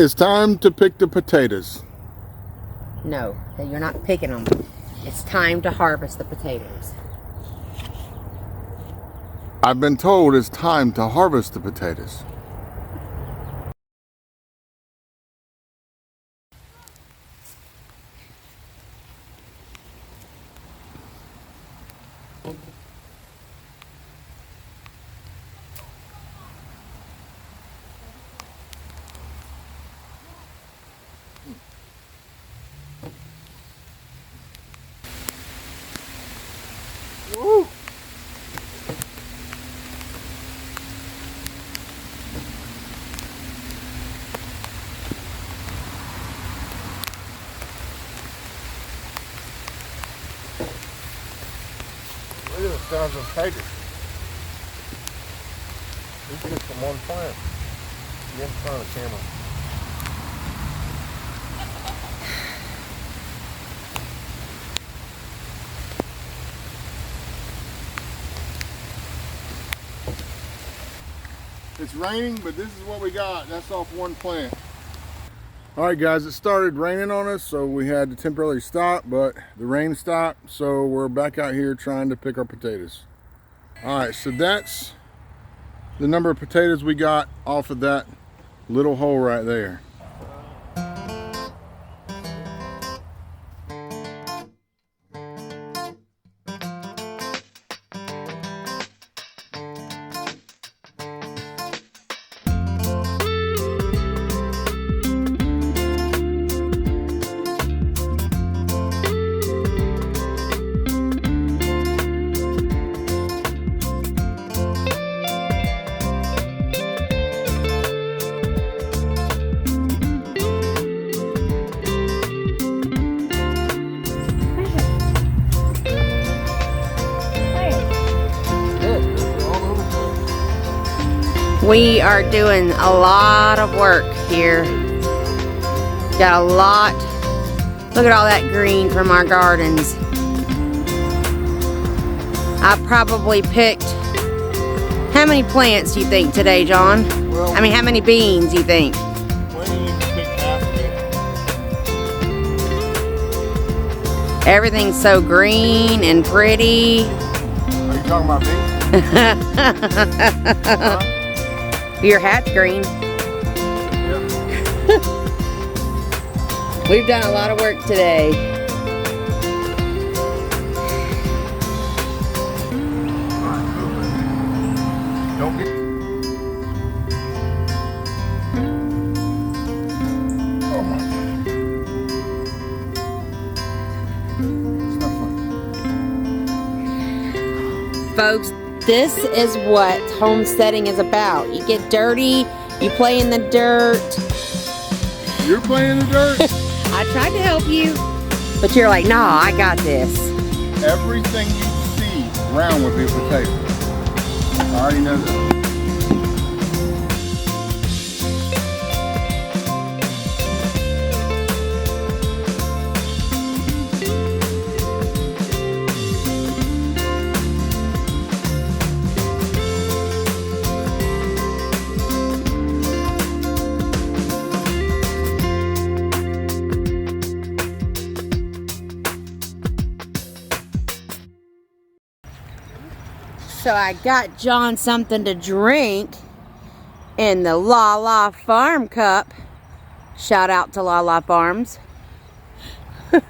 It's time to pick the potatoes. No, you're not picking them. It's time to harvest the potatoes. I've been told it's time to harvest the potatoes. Woo! Look at the size of potatoes. These just from one plant. Get in front of the camera. It's raining, but this is what we got. That's off one plant. All right, guys, it started raining on us, so we had to temporarily stop, but the rain stopped, so we're back out here trying to pick our potatoes. All right, so that's the number of potatoes we got off of that little hole right there. We are doing a lot of work here. Got a lot. Look at all that green from our gardens. I probably picked, how many plants do you think today, John? Well, I mean, how many beans do you think? Everything's so green and pretty. Are you talking about beans? Your hat's green. Yep. We've done a lot of work today. Don't get... Oh my God. It's not fun. Folks, this is what homesteading is about. You get dirty, you play in the dirt. You're playing in the dirt? I tried to help you, but you're like, nah, I got this. Everything you see round would be a potato. I already know that. So I got John something to drink in the La La Farm cup. Shout out to La La Farms. My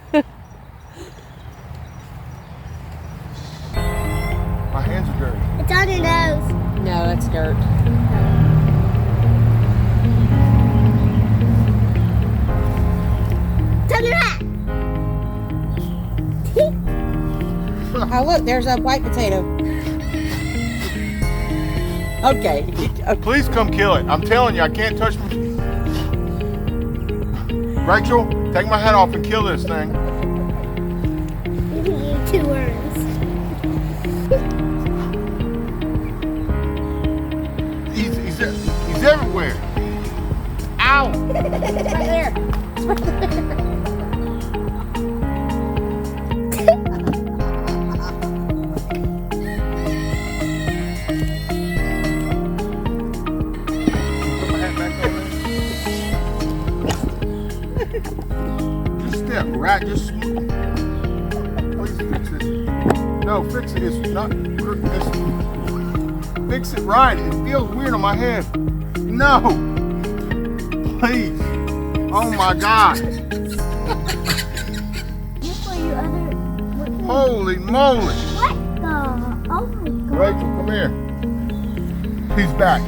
hands are dirty. It's on your nose. No, that's dirt. It's on your hat. Oh, look, there's a white potato. Okay. Please come kill it. I'm telling you, I can't touch my... Rachel, take my hat off and kill this thing. Two words. He's everywhere. Ow! Right there. It's right there. Just step right. Just please fix it. No, fix it. It's not. Fix it right. It feels weird on my head. No. Please. Oh my God. Just for you other. Holy moly. What the? Oh my God. Rachel, come here. He's back.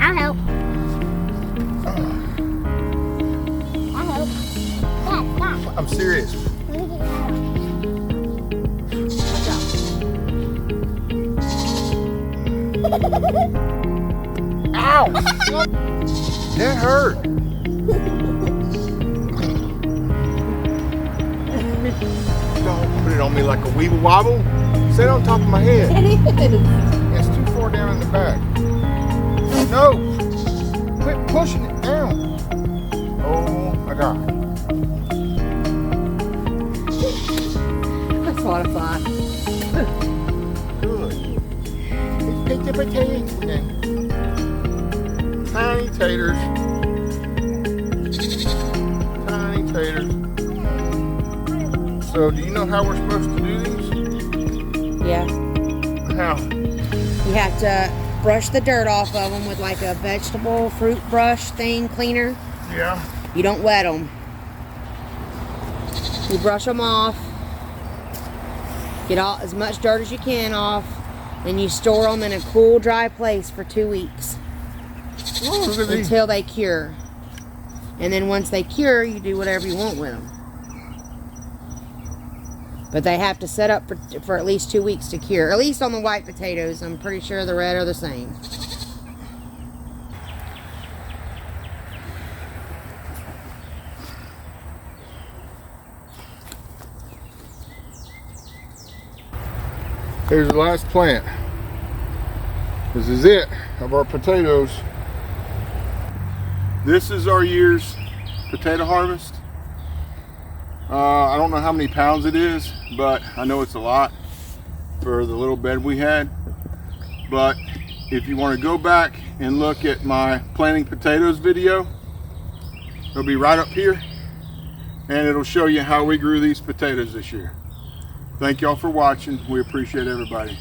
I'll help. I'll help. Stop. I'm serious. Let me get you out. Ow! That hurt. Don't put it on me like a weeble wobble. Sit on top of my head. It is. It's too far down in the back. No! Quit pushing it down. Oh my God. That's a lot of fun. Good. Let's take the potatoes then. Tiny taters. Tiny taters. So, do you know how we're supposed to do these? Yeah. How? You have to brush the dirt off of them with like a vegetable fruit brush thing cleaner. Yeah. You don't wet them. You brush them off. Get all as much dirt as you can off. Then you store them in a cool, dry place for 2 weeks Oh, look at these. until they cure. And then once they cure, you do whatever you want with them. But they have to set up for at least 2 weeks to cure. At least on the white potatoes. I'm pretty sure the red are the same. Here's the last plant. This is it of our potatoes. This is our year's potato harvest. I don't know how many pounds it is, but I know it's a lot for the little bed we had. But if you want to go back and look at my planting potatoes video, it'll be right up here, and it'll show you how we grew these potatoes this year. Thank y'all for watching. We appreciate everybody.